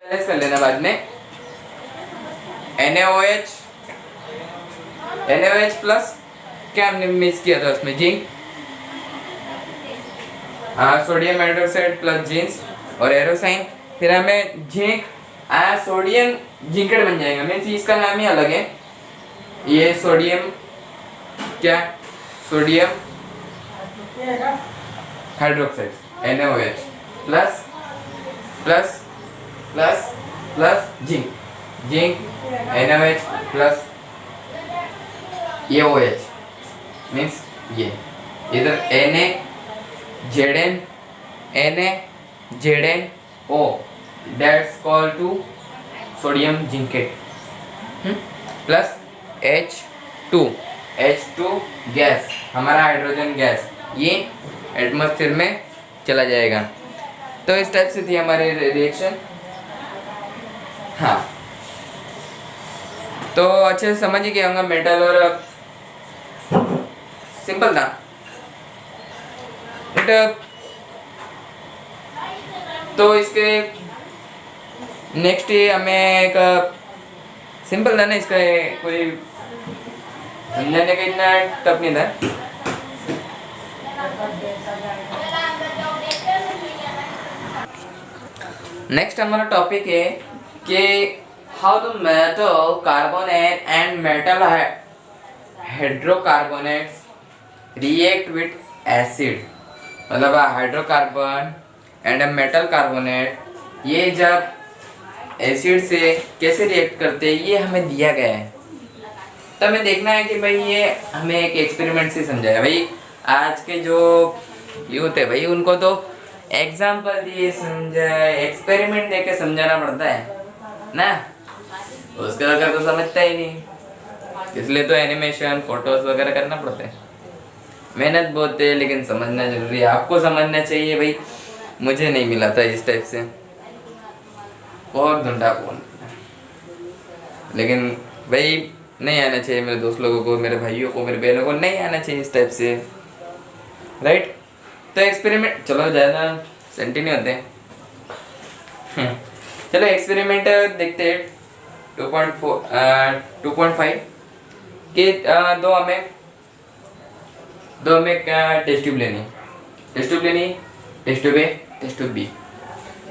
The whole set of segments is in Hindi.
कर लेना बाद में। NaOH प्लस क्या हमने मिक्स किया था उसमें, zinc, sodium hydroxide plus zinc और एरोसाइन। फिर हमें जिंक सोडियम जिंकेट बन जाएगा, मीन्स इसका नाम ही अलग है। ये सोडियम क्या, sodium hydroxide NaOH plus plus plus plus zinc, zinc NaOH plus ये OH, मीन्स ये इधर NaZnO, that's called to sodium zincate plus H2 gas, हमारा हाइड्रोजन गैस, ये एटमॉस्फेयर में चला जाएगा। तो इस टाइप से थी हमारी रिएक्शन। हाँ, तो अच्छे से समझ ही गया होगा, मेटल और सिंपल था बट। तो इसके नेक्स्ट हमें एक सिंपल था ना, इसका कोई समझाने का इतना टफ नहीं था। नेक्स्ट हमारा टॉपिक है कि how the metal carbonate and metal hydrocarbonates react with acid. मतलब हाइड्रोकार्बन एंड मेटल कार्बोनेट ये जब एसिड से कैसे रिएक्ट करते हैं ये हमें दिया गया है। तो हमें देखना है कि भाई ये हमें एक एक्सपेरिमेंट से समझाया। भाई आज के जो यूथ है भाई उनको तो एग्जाम्पल दिए समझाए, एक्सपेरिमेंट देके समझाना पड़ता है ना, उसके अगर तो समझता ही नहीं, इसलिए तो एनिमेशन फोटोज वगैरह करना पड़ता है। मेहनत बहुत है लेकिन समझना जरूरी है, आपको समझना चाहिए भाई। मुझे नहीं मिला था इस टाइप से, बहुत ढूंढा कौन, लेकिन भाई नहीं आना चाहिए मेरे दोस्त लोगों को, मेरे भाइयों को, मेरे बहनों को नहीं आना चाहिए इस टाइप से, राइट। तो एक्सपेरिमेंट, चलो ज़्यादा सेंटी नहीं होते चलो एक्सपेरिमेंट देखते हैं। 2.5 के दो हमें टेस्ट ट्यूब लेनी, टेस्ट ट्यूब लेनी, test tube A, test tube B,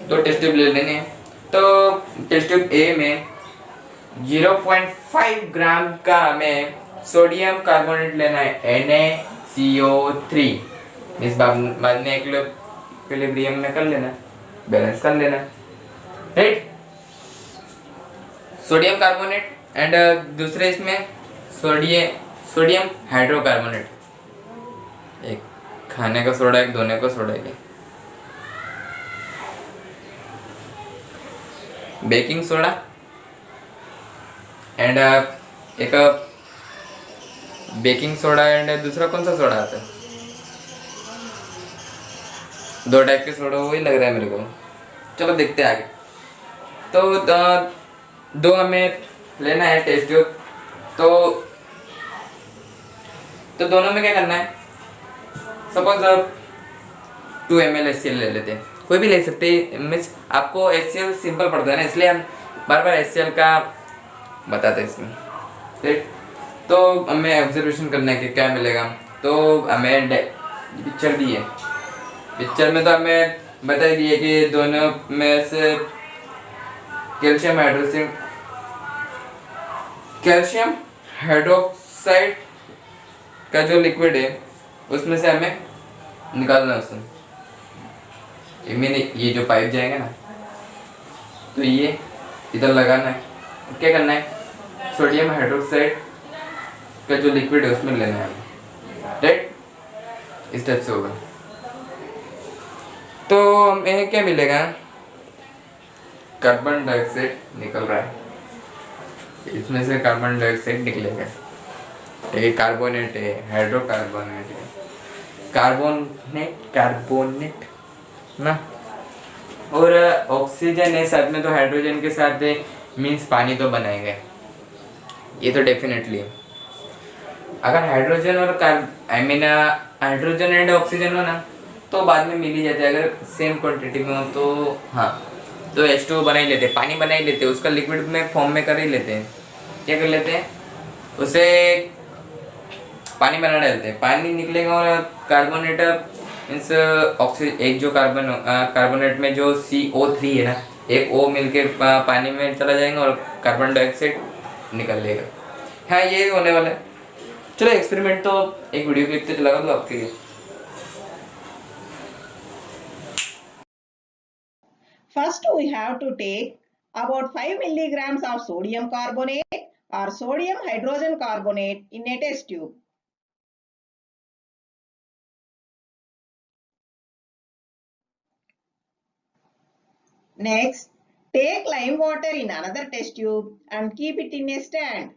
दो टेस्ट ट्यूब ले लेने हैं। तो टेस्ट ट्यूब A में 0.5 ग्राम का हमें सोडियम कार्बोनेट लेना है, NaCO3। इस बाद में इक्विलिब्रियम में कर लेना, बैलेंस कर लेना, राइट। सोडियम कार्बोनेट एंड दूसरे इसमें सोडियम हाइड्रोकार्बोनेट, एक खाने का सोडा, एक धोने का सोडा है, बेकिंग सोडा एंड एक बेकिंग सोडा एंड दूसरा कौन सा सोडा आता है, दो टाइप के सोडा, वही लग रहा है मेरे को। चलो देखते हैं आगे। तो दो हमें लेना है टेस्ट ट्यूब। तो दोनों में क्या करना है, सपोज 2 ml HCl ले लेते हैं, कोई भी ले सकते हैं, मीन्स आपको HCl सिंपल पड़ता है ना, इसलिए हम बार बार HCl का बताते हैं इसमें, ठीक। तो हमें ऑब्जर्वेशन करना है कि क्या मिलेगा। तो हमें पिक्चर दी है, पिक्चर में तो हमें बता दिए कि दोनों में से कैल्शियम हाइड्रोक्साइड का जो लिक्विड है उसमें से हमें निकालना है उसमें। ये जो पाइप जाएगा ना, तो ये इधर लगाना है, क्या करना है, सोडियम हाइड्रोक्साइड का जो लिक्विड है उसमें लेना है, राइट। इस टाइप से होगा। तो हमें क्या मिलेगा, कार्बन डाइऑक्साइड निकल रहा है, इसमें से कार्बन डाइऑक्साइड निकलेगा। ये कार्बोनेट है, हाइड्रोकार्बोनेट है, कार्बोनेट ना, और ऑक्सीजन है साथ में, तो हाइड्रोजन के साथ है, मीन्स पानी तो बनाएगा, ये तो डेफिनेटली है। अगर हाइड्रोजन और हाइड्रोजन एंड ऑक्सीजन हो ना तो बाद में मिल ही जाते हैं, अगर सेम क्वांटिटी में हो तो। हाँ, तो H2O बना ही लेते हैं, पानी बना ही लेते हैं, उसका लिक्विड में फॉर्म में कर ही लेते हैं। क्या कर लेते हैं, उसे पानी बना डालते हैं, पानी निकलेगा और कार्बोनेट मीन्स ऑक्सीजन, एक जो कार्बोनेट में जो CO3 है ना, एक O मिलके पानी में चला जाएगा और कार्बन डाइऑक्साइड निकल लेगा। हाँ, ये होने वाला है। चलो एक्सपेरिमेंट तो एक वीडियो क्लिप तो लगा दो आपके लिए। First, we have to take about 5 milligrams of sodium carbonate or sodium hydrogen carbonate in a test tube. Next, take lime water in another test tube and keep it in a stand.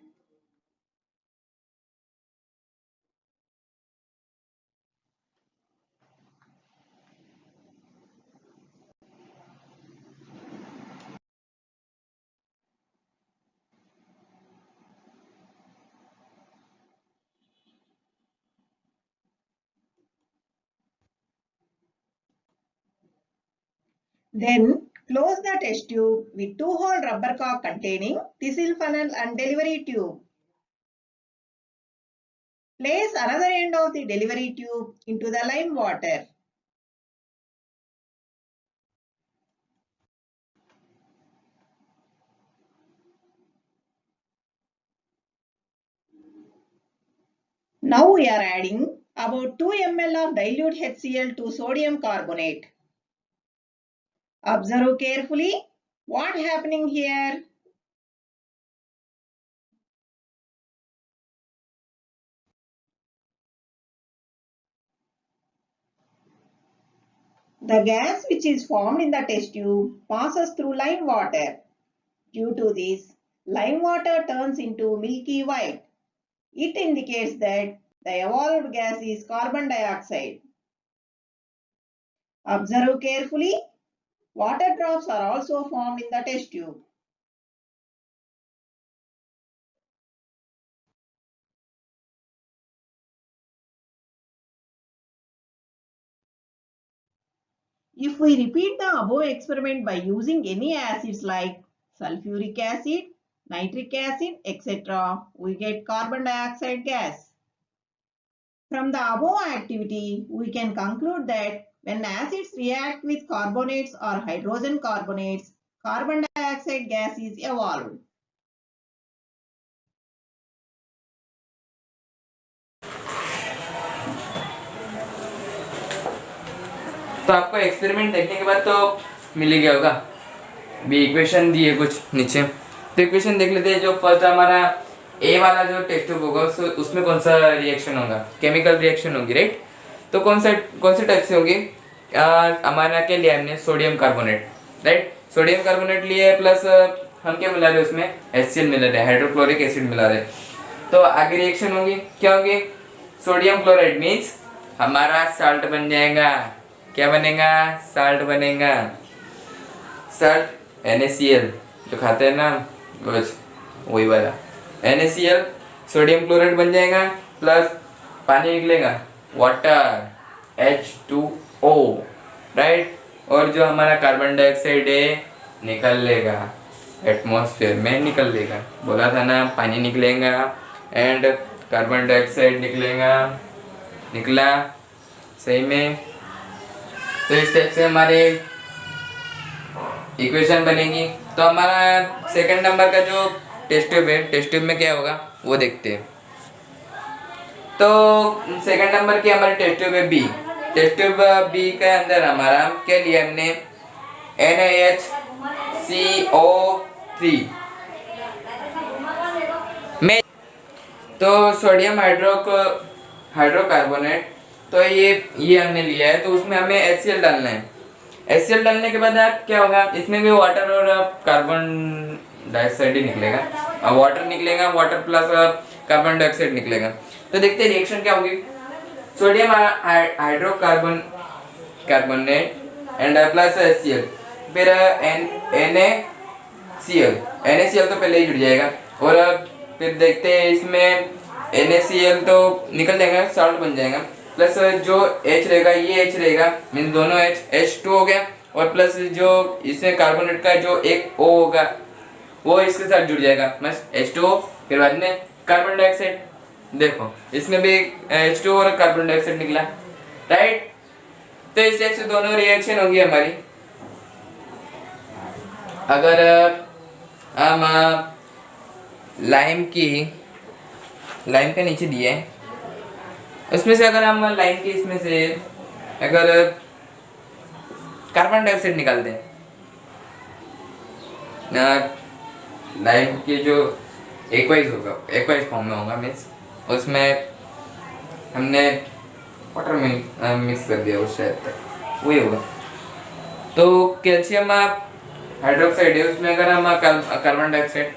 Then close the test tube with 2-hole rubber cock containing thistle funnel and delivery tube. Place another end of the delivery tube into the lime water. Now we are adding about 2 ml of dilute HCl to sodium carbonate. Observe carefully what happening here. The gas which is formed in the test tube passes through lime water. Due to this, lime water turns into milky white. It indicates that the evolved gas is carbon dioxide. Observe carefully. Water drops are also formed in the test tube. If we repeat the above experiment by using any acids like sulfuric acid, nitric acid, etc., we get carbon dioxide gas. From the above activity, we can conclude that when acids react with carbonates or hydrogen carbonates, carbon dioxide gas is evolved. तो आपको एक्सपेरिमेंट देखने के बाद तो मिल ही गया होगा। भी इक्वेशन दी है कुछ नीचे, तो इक्वेशन देख लेते हैं। जो फर्स्ट हमारा ए वाला जो टेस्ट ट्यूब होगा उसमें कौन सा रिएक्शन होगा, केमिकल रिएक्शन होगी, राइट। तो कौन से टाइप से होगी, हमारा क्या लिया हमने, sodium carbonate, right. Sodium carbonate लिए प्लस हम क्या मिला रहे उसमें, HCl मिला रहे, हाइड्रोक्लोरिक एसिड मिला रहे। तो आगे रिएक्शन होगी, क्या होगी, सोडियम क्लोराइड मीन्स हमारा साल्ट बन जाएगा। क्या बनेगा, साल्ट बनेगा। साल्ट NaCl जो खाते हैं ना बस वही वाला NaCl, सोडियम क्लोराइड बन जाएगा प्लस पानी निकलेगा, वाटर H2O, राइट। और जो हमारा कार्बन डाइऑक्साइड है निकल लेगा, एटमॉस्फेयर में निकल लेगा। बोला था ना पानी निकलेगा एंड कार्बन डाइऑक्साइड निकलेगा, निकला सही में। तो इस टाइप से हमारे इक्वेशन बनेगी। तो हमारा सेकंड नंबर का जो टेस्ट ट्यूब है, टेस्ट ट्यूब में क्या होगा वो देखते हैं। तो सेकंड नंबर की हमारी टेस्ट ट्यूब है बी। टेस्ट ट्यूब बी के अंदर हमारा क्या लिया हमने, NaHCO3 में तो सोडियम हाइड्रोकार्बोनेट, तो ये हमने लिया है। तो उसमें हमें HCl डालना है। HCl डालने के बाद आप क्या होगा, इसमें भी वाटर और कार्बन डाइऑक्साइड ही निकलेगा, और वाटर निकलेगा, वाटर प्लस कार्बन डाइऑक्साइड निकलेगा। तो देखते हैं रिएक्शन क्या होगी। Sodium hydrocarbonate and plus HCl, फिर NaCl तो पहले ही जुड़ जाएगा, और फिर देखते हैं इसमें NaCl तो निकल जाएगा, सॉल्ट बन जाएगा, प्लस जो H रहेगा ये H रहेगा, मीन्स दोनों H2 हो गया, और प्लस जो इसमें कार्बोनेट का जो एक O होगा वो इसके साथ जुड़ जाएगा, बस H2O, फिर बाद में कार्बन डाइऑक्साइड। देखो इसमें भी H2O और कार्बन डाइऑक्साइड निकला, राइट। तो इस टाइप से दोनों रिएक्शन होगी हमारी। अगर हम लाइम का नीचे दिए है, उसमें से अगर हम लाइम के इसमें से अगर कार्बन डाइऑक्साइड निकालते हैं, लाइम के जो एक्वाइज होगा, एक्वाइज फॉर्म में होगा, मीन्स उसमें हमने वाटर में मिक्स कर दिया, उस शायद तक वही होगा। तो कैल्शियम हाइड्रोक्साइड है, उसमें अगर हम कार्बन डाइऑक्साइड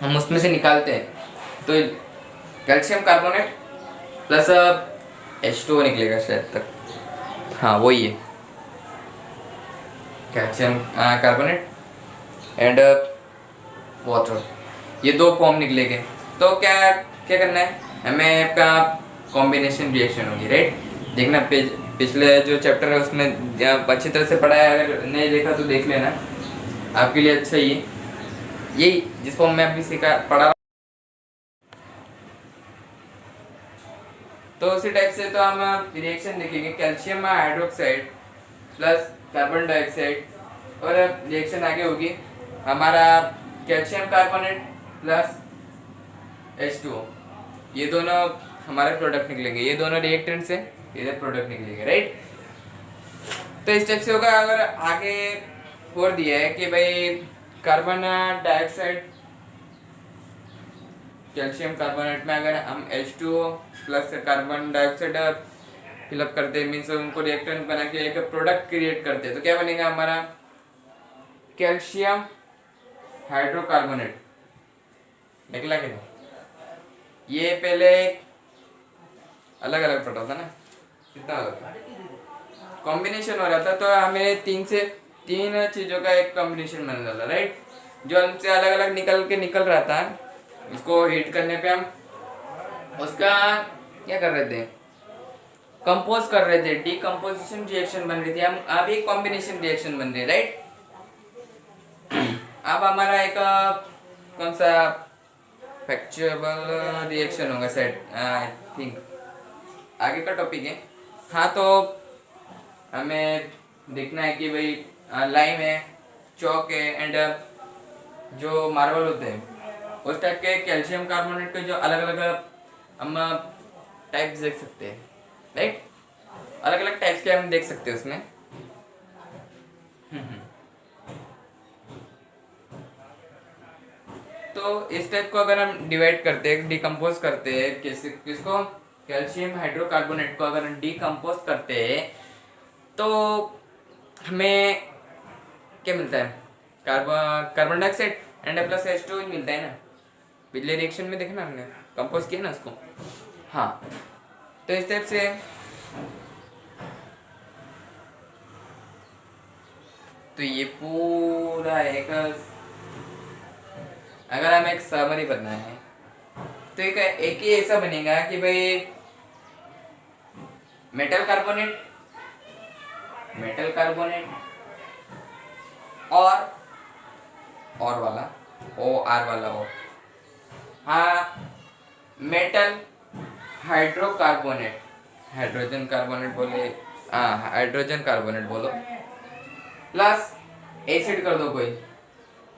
हम उसमें से निकालते हैं तो कैल्शियम कार्बोनेट प्लस H2O निकलेगा शायद तक, हाँ वही है, कैल्शियम कार्बोनेट एंड वाटर, ये दो फॉर्म निकलेंगे। तो क्या क्या करना है हमें, आपका कॉम्बिनेशन रिएक्शन होगी, राइट। देखना पिछले जो चैप्टर है उसमें अच्छी तरह से पढ़ा है, अगर नहीं देखा तो देख लेना, आपके लिए अच्छा ही है। यही जिस फॉर्म में अभी सीखा पढ़ा, तो उसी टाइप से तो हम रिएक्शन देखेंगे, calcium hydroxide plus carbon dioxide, और रिएक्शन आगे होगी हमारा कैल्शियम कार्बोनेट प्लस H2O, ये दोनों हमारे प्रोडक्ट निकलेंगे, ये दोनों रिएक्टेंट से ये प्रोडक्ट निकलेंगे, राइट। तो इस टाइप से होगा। अगर आगे और दिया है कि भाई कार्बन डाइऑक्साइड कैल्शियम कार्बोनेट में अगर हम H2O plus carbon dioxide fill up करते हैं, मीन्स उनको रिएक्टेंट बना के एक प्रोडक्ट क्रिएट करते हैं, तो क्या बनेगा हमारा कैल्शियम हाइड्रोकार्बोनेट, निकला कि नहीं। ये पहले अलग अलग पढ़ा था ना, कितना अलग कॉम्बिनेशन हो रहा था, तो हमें तीन चीजों का एक कॉम्बिनेशन बन रहा था, राइट। जो हमसे अलग अलग निकल रहा था, उसको हीट करने पे हम उसका क्या कर रहे थे, कंपोज कर रहे थे, डीकंपोजिशन रिएक्शन बन रही थी, हम अब एक कॉम्बिनेशन रिएक्शन बन रही है, राइट। अब हमारा एक कौन सा फैक्चुएबल रिएक्शन होगा सेट, आई थिंक आगे का टॉपिक है। हाँ, तो हमें देखना है कि भाई लाइम है, चौक है, एंड जो मार्बल होते हैं उस टाइप के कैल्शियम कार्बोनेट के जो अलग अलग हम टाइप्स देख सकते हैं, राइट। अलग अलग टाइप्स के हम देख सकते हैं उसमें। तो इस टाइप को अगर हम डिवाइड करते हैं, डिकम्पोज करते हैं, किसको कैल्शियम हाइड्रोकार्बोनेट को अगर हम डिकम्पोज करते हैं तो हमें क्या मिलता है, carbon dioxide and plus H2O मिलता है ना। पिछले रिएक्शन में देखना हमने कंपोज किया ना उसको, हाँ। तो इस टाइप से तो ये पूरा एक, अगर हमें एक समरी बनाना है तो एक ही ऐसा बनेगा कि भाई मेटल कार्बोनेट और वाला OR वाला हो, हाँ, मेटल हाइड्रोकार्बोनेट, हाइड्रोजन कार्बोनेट बोलो, प्लस एसिड कर दो कोई,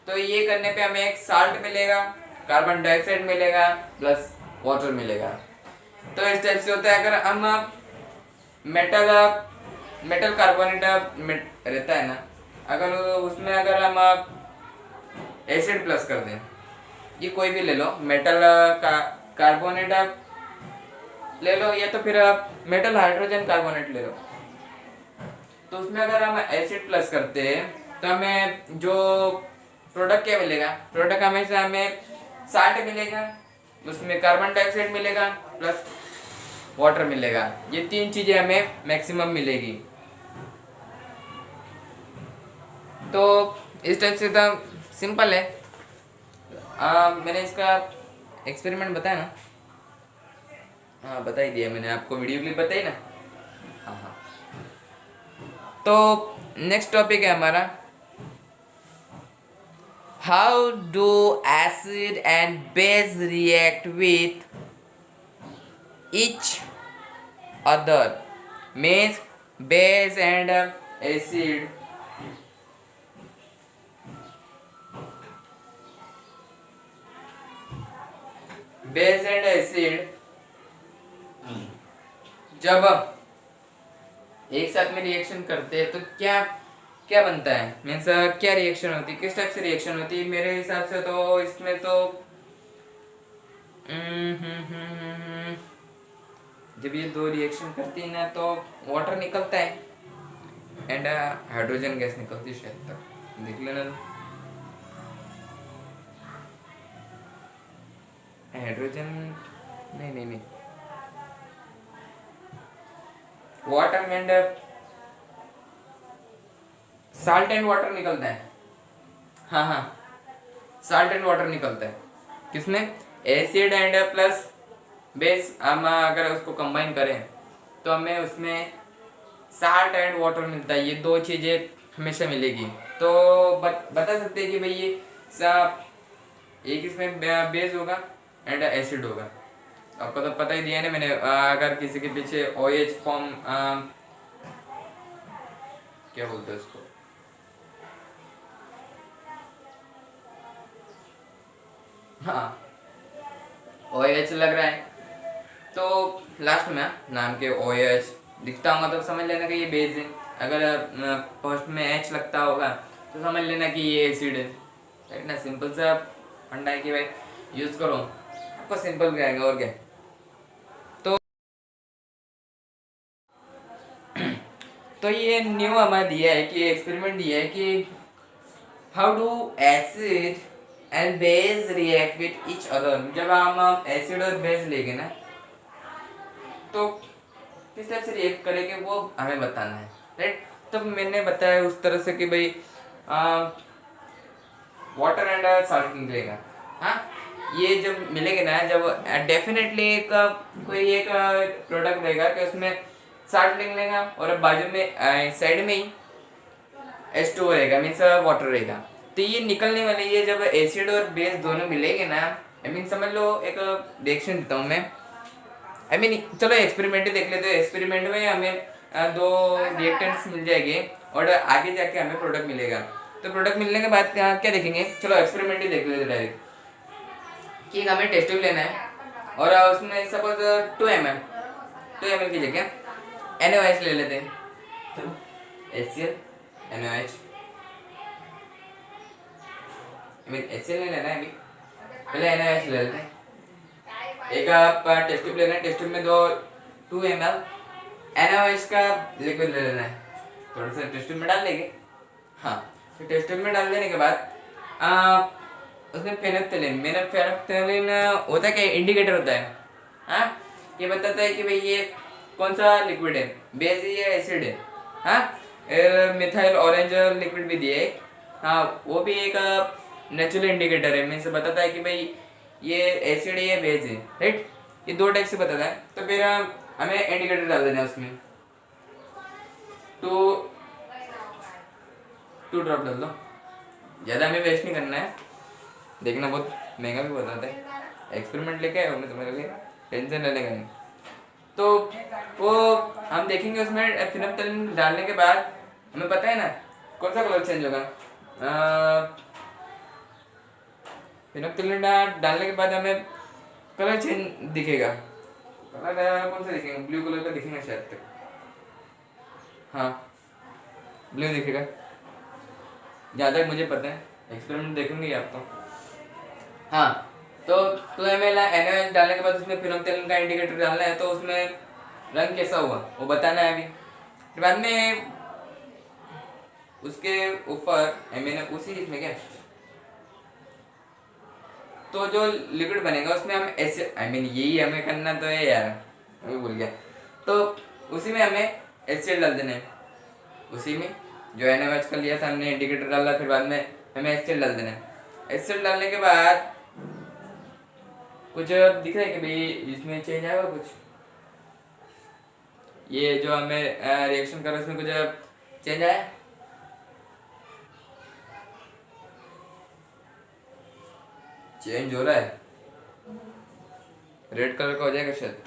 तो ये करने पे हमें एक साल्ट मिलेगा, कार्बन डाइऑक्साइड मिलेगा, प्लस वाटर मिलेगा। तो इस टाइप से होता है। अगर हम मेटल कार्बोनेट रहता है ना, अगर उसमें अगर हम एसिड प्लस कर दें, ये कोई भी ले लो, मेटल कार्बोनेट ले लो, या तो फिर आप मेटल हाइड्रोजन कार्बोनेट ले लो, तो उसमें अगर हम एसिड प्लस करते हैं तो हमें जो प्रोडक्ट क्या मिलेगा, प्रोडक्ट हमेशा हमें साल्ट मिलेगा, उसमें कार्बन डाइऑक्साइड मिलेगा, प्लस वाटर मिलेगा। ये तीन चीजें हमें मैक्सिमम मिलेगी। तो इस टाइप से तो सिंपल है। मैंने इसका एक्सपेरिमेंट बताया ना, हाँ बता ही दिया मैंने आपको, वीडियो क्लिप बताई ना, हाँ। तो नेक्स्ट टॉपिक है हमारा how do acid and base react with each other means base and acid जब एक साथ में रिएक्शन करते हैं तो क्या क्या बनता है मीन्स क्या रिएक्शन होती है, किस टाइप से रिएक्शन होती है। मेरे हिसाब से तो इसमें तो जब ये दो रिएक्शन करती है ना तो वाटर निकलता है एंड हाइड्रोजन गैस निकलती है, शायद तक देख लेना। हाइड्रोजन नहीं नहीं नहीं water and salt and water निकलता है। हाँ हाँ साल्ट एंड वाटर निकलता है किसमें, एसिड एंड प्लस बेस। हम अगर उसको कंबाइन करें तो हमें उसमें साल्ट एंड वाटर मिलता है, ये दो चीज़ें हमेशा मिलेगी। तो बता सकते हैं कि भाई ये एक इसमें बेस होगा एंड एसिड होगा। आपको तो पता ही दिया है ना मैंने, अगर किसी के पीछे OH फॉर्म क्या बोलते हैं उसको, हाँ OH लग रहा है तो लास्ट में नाम के OH दिखता होगा तो समझ लेना कि ये बेस है। अगर फर्स्ट में H लगता होगा तो समझ लेना कि ये एसिड है। इतना सिंपल सा फंडा है कि भाई यूज करो, आपको सिंपल भी आएगा और क्या। तो ये न्यू हमें दिया है कि एक्सपेरिमेंट दिया है कि how do acid and base react with each other. जब हम एसिड और बेस लेंगे ना तो किस टाइप से रिएक्ट करेंगे वो हमें बताना है, राइट। तो मैंने बताया उस तरह से कि भाई वाटर एंड सॉल्ट निकलेगा। हाँ ये जब मिलेंगे ना, जब डेफिनेटली एक कोई एक प्रोडक्ट रहेगा कि उसमें सॉल्ट निकलेगा और बाजू में साइड में ही H2O रहेगा, मीन्स वाटर रहेगा। तो ये निकलने वाले ये जब एसिड और बेस दोनों मिलेंगे ना, आई मीन समझ लो एक रिएक्शन देता हूँ मैं, आई मीन चलो एक्सपेरिमेंट ही देख लेते हैं। एक्सपेरिमेंट में हमें दो रिएक्टेंट्स मिल जाएंगे और आगे जाके हमें प्रोडक्ट मिलेगा। तो प्रोडक्ट मिलने के बाद क्या देखेंगे, चलो एक्सपेरिमेंट ही देख लेते डायरेक्ट कि हमें टेस्ट ट्यूब लेना है और उसमें सपोज 2 ml की जगह NaOH ले लेते हैं। चलो HCl NaOH, HCl नहीं लेना है अभी, पहले NaOH ले लेते हैं। एक आप टेस्ट ट्यूब लेना है, टेस्ट ट्यूब में 2 ml NaOH का लिक्विड ले लेना है, थोड़ा सा टेस्ट ट्यूब में डाल लेंगे। हाँ तो टेस्ट ट्यूब में डाल देने के बाद उसमें फेनोल्फथालीन होता है क्या, इंडिकेटर होता है। हाँ ये बताता है कि भाई ये कौन सा लिक्विड है, बेस है या एसिड है। हाँ मिथाइल ऑरेंज लिक्विड भी दिया है, हाँ वो भी एक नेचुरल इंडिकेटर है, मीन्स बताता है कि भाई ये एसिड है या बेस है, राइट। ये दो टाइप से बताता है। तो फिर हमें इंडिकेटर डाल देना है उसमें, टू ड्रॉप डाल दो, ज़्यादा हमें वेस्ट नहीं करना है। देखना बहुत महंगा भी बताता है, एक्सपेरिमेंट लेके आया हूँ मैं तुम्हारे लिए, टेंशन लेने का नहीं। तो वो हम देखेंगे उसमें फेनोल्फथालीन डालने के बाद हमें पता है ना कौन सा कलर चेंज होगा। फेनोल्फथालीन डालने के बाद हमें कलर चेंज दिखेगा, कलर कौन सा दिखेगा, ब्लू कलर का दिखेगा शायद तक, हाँ ब्लू दिखेगा जहाँ तक मुझे पता है, एक्सपेरिमेंट देखेंगे आप तो। हाँ तो 2 ml NaOH डालने के बाद उसमें फेनोल्फथालीन का इंडिकेटर डालना है, तो उसमें रंग कैसा हुआ वो बताना है अभी। फिर बाद में उसके ऊपर मैंने उसी इसमें क्या तो जो लिक्विड बनेगा उसमें हम ऐसे आई मीन यही हमें करना तो है यार, मैं भूल गया। तो उसी में हमें एसिड डाल देना है, उसी में जो NaOH का लिया था हमने इंडिकेटर डाला, फिर बाद में हमें एसिड डाल देना है। एसिड डालने के बाद कुछ दिख रहा है कि भाई इसमें चेंज आएगा कुछ, ये जो हमें रिएक्शन कर रहा है उसमें कुछ चेंज आया, चेंज हो रहा है, रेड कलर का हो जाएगा शायद।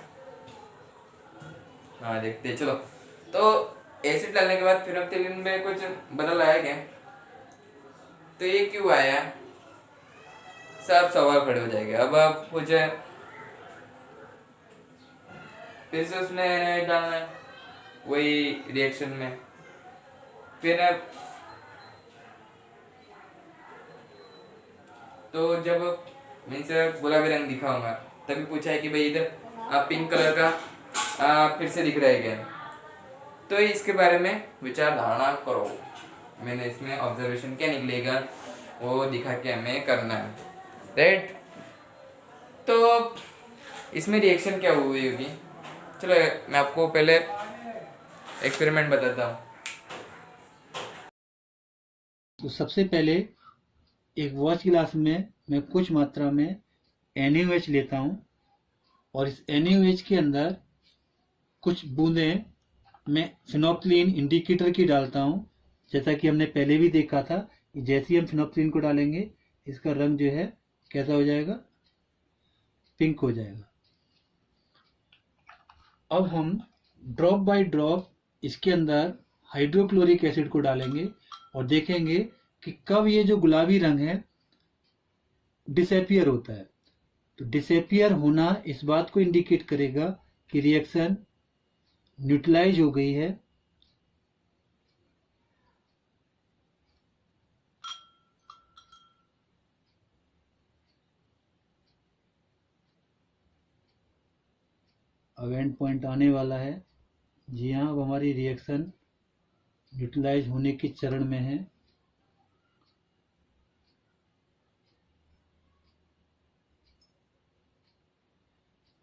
हाँ देखते हैं, चलो। तो एसिड डालने के बाद फिनोप्थिलीन में कुछ बदल आया क्या, तो ये क्यों आया, सब सवाल खड़े हो जाएंगे। अब आप मुझे फिर से उसमें NaOH डालना है वही रिएक्शन में, फिर तो जब मीन्स गुलाबी रंग दिखाऊंगा तभी पूछा है कि भाई इधर पिंक कलर का फिर से दिख रहा है क्या, तो इसके बारे में विचार धारणा करो। मैंने इसमें ऑब्जर्वेशन क्या निकलेगा वो दिखा के हमें करना है, राइट। तो इसमें रिएक्शन क्या हुई होगी, चलो मैं आपको पहले एक्सपेरिमेंट बताता हूँ। तो सबसे पहले एक वॉच ग्लास में मैं कुछ मात्रा में NaOH लेता हूँ और इस NaOH के अंदर कुछ बूंदें मैं फिनोप्थिलीन इंडिकेटर की डालता हूँ। जैसा कि हमने पहले भी देखा था कि जैसे ही हम फिनोप्थिलीन को डालेंगे इसका रंग जो है कैसा हो जाएगा, पिंक हो जाएगा। अब हम ड्रॉप बाय ड्रॉप इसके अंदर हाइड्रोक्लोरिक एसिड को डालेंगे और देखेंगे कि कब ये जो गुलाबी रंग है डिसअपियर होता है। तो डिसअपियर होना इस बात को इंडिकेट करेगा कि रिएक्शन न्यूट्रलाइज हो गई है। अब एंड पॉइंट आने वाला है। जी हाँ, अब हमारी रिएक्शन न्यूट्रलाइज होने के चरण में है।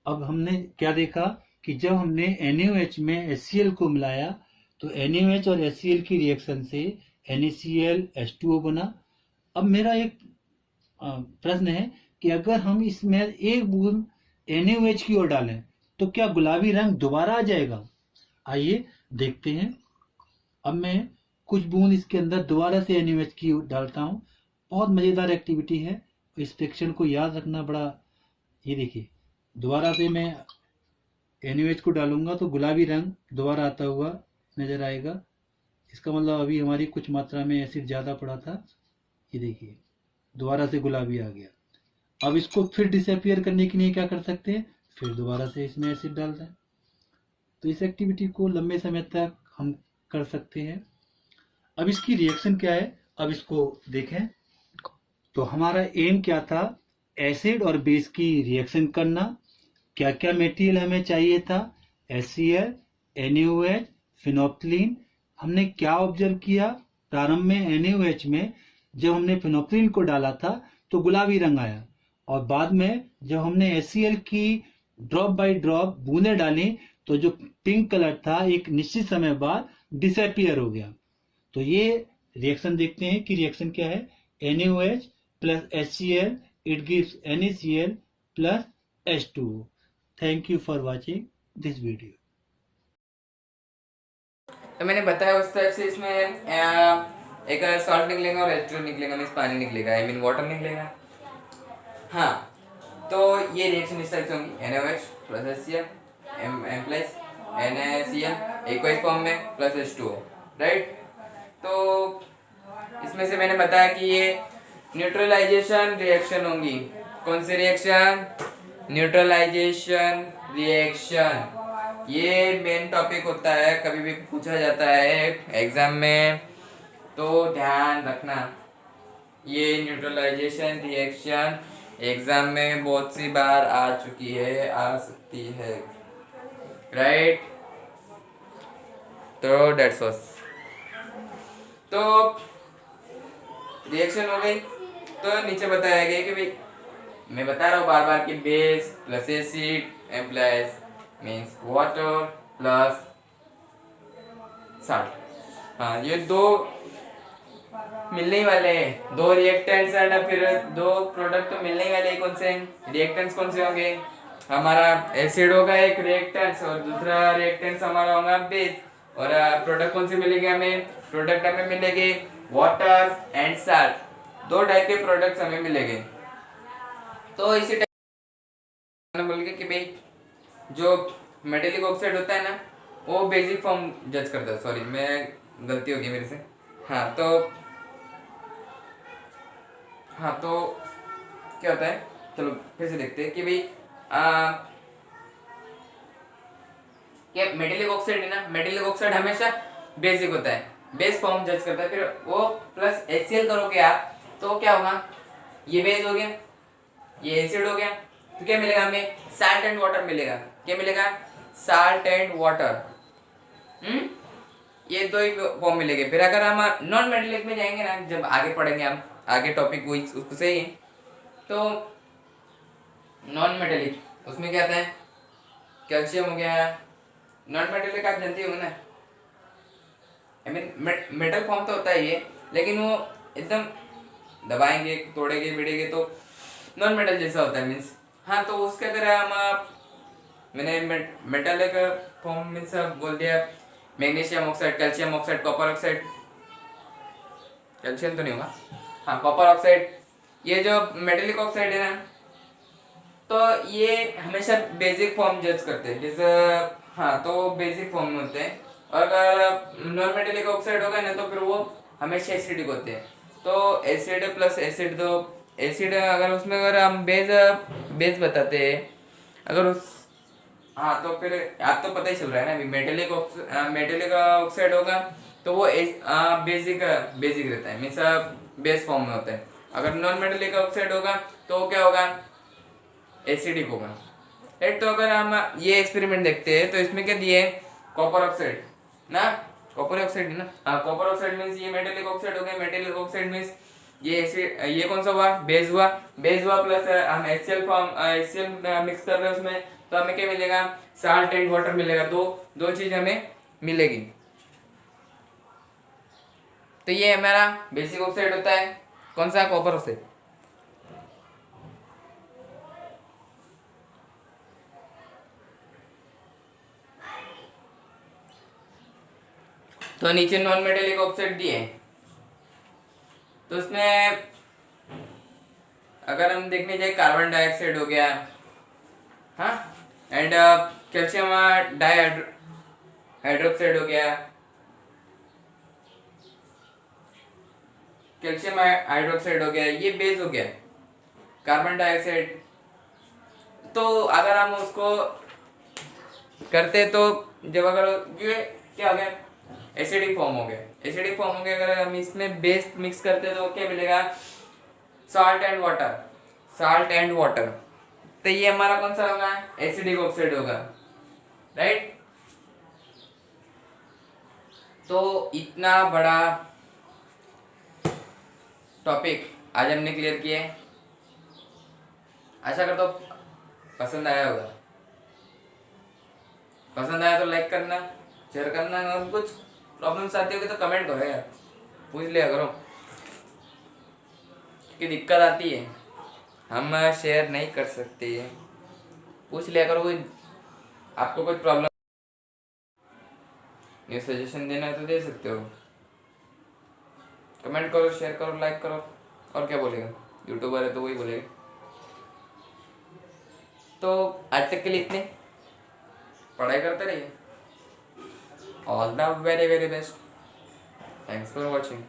अब हमने क्या देखा कि जब हमने NaOH में HCl को मिलाया तो NaOH और HCl की रिएक्शन से NaCl H2O बना। अब मेरा एक प्रश्न है कि अगर हम इसमें एक बूंद NaOH की ओर डालें तो क्या गुलाबी रंग दोबारा आ जाएगा? आइए देखते हैं। अब मैं कुछ बूंद इसके अंदर दोबारा से NaOH की डालता हूँ। बहुत मज़ेदार एक्टिविटी है, इस सेक्शन को याद रखना बड़ा। ये देखिए, दोबारा से मैं NaOH को डालूंगा तो गुलाबी रंग दोबारा आता हुआ नजर आएगा। इसका मतलब अभी हमारी कुछ मात्रा में एसिड ज़्यादा पड़ा था। ये देखिए, दोबारा से गुलाबी आ गया। अब इसको फिर डिसअपियर करने के लिए क्या कर सकते हैं, फिर दोबारा से इसमें एसिड डाल दें। तो इस एक्टिविटी को लंबे समय तक हम कर सकते हैं। अब इसकी रिएक्शन क्या है, अब इसको देखें। तो हमारा एम क्या था, एसिड और बेस की रिएक्शन करना। क्या क्या मटेरियल हमें चाहिए था, HCl, NaOH, फिनोप्थिलीन। हमने क्या ऑब्जर्व किया, प्रारंभ में NaOH में जब हमने फिनोप्थिलीन को डाला था तो गुलाबी रंग आया और बाद में जब हमने HCl की ड्रॉप बाय ड्रॉप बूंदें डाली तो जो पिंक कलर था एक निश्चित समय बाद डिसअपियर हो गया। तो ये रिएक्शन देखते हैं कि रिएक्शन क्या है, NaOH plus HCl, it gives NaCl plus H2O. Thank you for watching this video. तो मैंने बताया उस टाइप से इसमें एक सॉल्ट निकलेगा और H2O निकलेगा, मीन्स पानी निकलेगा, आई मीन वाटर निकलेगा। हाँ, तो ये रिएक्शन इस टाइप से होंगी, NaOH plus HCl implies NaCl aqueous form में प्लस H2O, राइट। तो इसमें से मैंने बताया कि ये न्यूट्रलाइजेशन रिएक्शन होंगी। कौन सी रिएक्शन, न्यूट्रलाइजेशन रिएक्शन। ये मेन टॉपिक होता है, कभी भी पूछा जाता है एग्जाम में, तो ध्यान रखना। ये न्यूट्रलाइजेशन रिएक्शन एग्जाम में बहुत सी बार आ चुकी है, आ सकती है, राइट। तो डेट्स ऑल। तो रिएक्शन हो गई। तो नीचे बताया गया कि भाई मैं बता रहा हूँ बार बार कि base plus acid implies means water plus salt. हाँ, ये दो मिलने ही वाले हैं, दो रिएक्टेंट्स एंड फिर दो प्रोडक्ट तो मिलने ही वाले हैं। कौन से रिएक्टेंट्स कौन से होंगे, हमारा एसिड होगा एक रिएक्टेंट्स और दूसरा रिएक्टेंट्स हमारा होगा बेस। और प्रोडक्ट कौन से मिलेंगे हमें, प्रोडक्ट हमें मिलेंगे वाटर एंड साल्ट। दो टाइप के प्रोडक्ट्स हमें मिलेंगे, तो इसी टाइप बोल के कि भाई जो मेटेलिक ऑक्साइड होता है ना वो बेसिक फॉर्म जज करता है। सॉरी, मैं गलती हो गई मेरे से। हाँ तो क्या होता है, चलो फिर से देखते हैं कि भाई ये मेटेलिक ऑक्साइड है ना, मेटेलिक ऑक्साइड हमेशा बेसिक होता है, बेस फॉर्म जज करता है। फिर वो प्लस HCl करोगे आप तो क्या होगा, ये बेस हो गया, ये एसिड हो गया, तो क्या मिलेगा हमें, साल्ट एंड वाटर मिलेगा। क्या मिलेगा, साल्ट एंड वाटर। ये दो ही फॉर्म मिलेंगे। फिर अगर हम नॉन मेटेलिक में जाएंगे ना, जब आगे पढ़ेंगे हम आगे टॉपिक वही उससे ही, तो नॉन मेटेलिक उसमें क्या आता है, कैल्शियम हो गया। नॉन मेटेलिक आप जानते हो ना, आई मीन मेटल फॉर्म तो होता है ये, लेकिन वो एकदम दबाएंगे तोड़ेंगे भिड़ेंगे तो नॉन मेटल जैसा होता है मीन्स। हाँ, तो उसके अगर हम मैंने मेटालिक फॉर्म मीन्स बोल दिया, magnesium oxide, calcium oxide, copper oxide, calcium तो नहीं होगा, हाँ कॉपर ऑक्साइड, ये जो मेटेलिक ऑक्साइड है ना, तो ये हमेशा बेसिक फॉर्म जज करते हैं। जैसे हाँ, तो बेसिक फॉर्म में होते हैं। और अगर नॉन मेटेलिक ऑक्साइड होगा ना तो फिर वो हमेशा एसिडिक होते हैं। तो एसिड प्लस एसिड, तो एसिड अगर उसमें अगर हम बेस बताते हैं अगर उस, हाँ तो फिर आप तो पता ही चल रहा है ना, अभी मेटेलिक ऑक्साइड होगा तो वो बेसिक रहता है, मीन्स बेस फॉर्म में होता है। अगर नॉन मेटेलिक ऑक्साइड होगा तो क्या होगा, एसिडिक होगा, राइट। तो अगर हम ये एक्सपेरिमेंट देखते हैं तो इसमें क्या दिए, कॉपर ऑक्साइड ना, कॉपर ऑक्साइड है ना, हाँ कॉपर ऑक्साइड मीन्स ये मेटेलिक ऑक्साइड हो गया, मेटेलिक ऑक्साइड मीन्स ये एसिड, ये कौन सा हुआ, बेस हुआ, प्लस हम HCl मिक्स कर रहे हैं उसमें, तो हमें क्या मिलेगा, साल्ट एंड वाटर मिलेगा। दो चीज हमें मिलेगी। तो ये हमारा बेसिक ऑक्साइड होता है, कौन सा, कॉपर ऑक्साइड। तो नीचे नॉन मेटेलिक ऑक्साइड दिए, तो उसमें अगर हम देखने जाए कार्बन डाइऑक्साइड हो गया, हाँ, एंड कैल्शियम हाइड्रोक्साइड हो गया, कैल्शियम हाइड्रोक्साइड हो गया, ये बेस हो गया कार्बन डाइऑक्साइड। तो अगर हम उसको करते तो जब अगर ये क्या हो गया, एसिडिक फॉर्म हो गया, एसिडिक फॉर्म हो गया। अगर हम इसमें बेस मिक्स करते तो क्या मिलेगा, साल्ट एंड वाटर। तो ये हमारा कौन सा होगा, एसिडिक ऑक्साइड होगा, राइट। तो इतना बड़ा टॉपिक आज हमने क्लियर किया है। आशा करता हूं पसंद आया होगा। पसंद आया तो लाइक करना, शेयर करना, और कुछ प्रॉब्लम्स आती होगी तो कमेंट करो यार, पूछ लिया करो कि दिक्कत आती है, हम शेयर नहीं कर सकते, पूछ लिया करो। कोई आपको कोई प्रॉब्लम, ये सजेशन देना है तो दे सकते हो, कमेंट करो, शेयर करो, लाइक करो, और क्या बोलेगा, यूट्यूबर है तो वही बोलेगा। तो आज तक के लिए इतने, पढ़ाई करते रहिए। All the very very best, thanks for watching.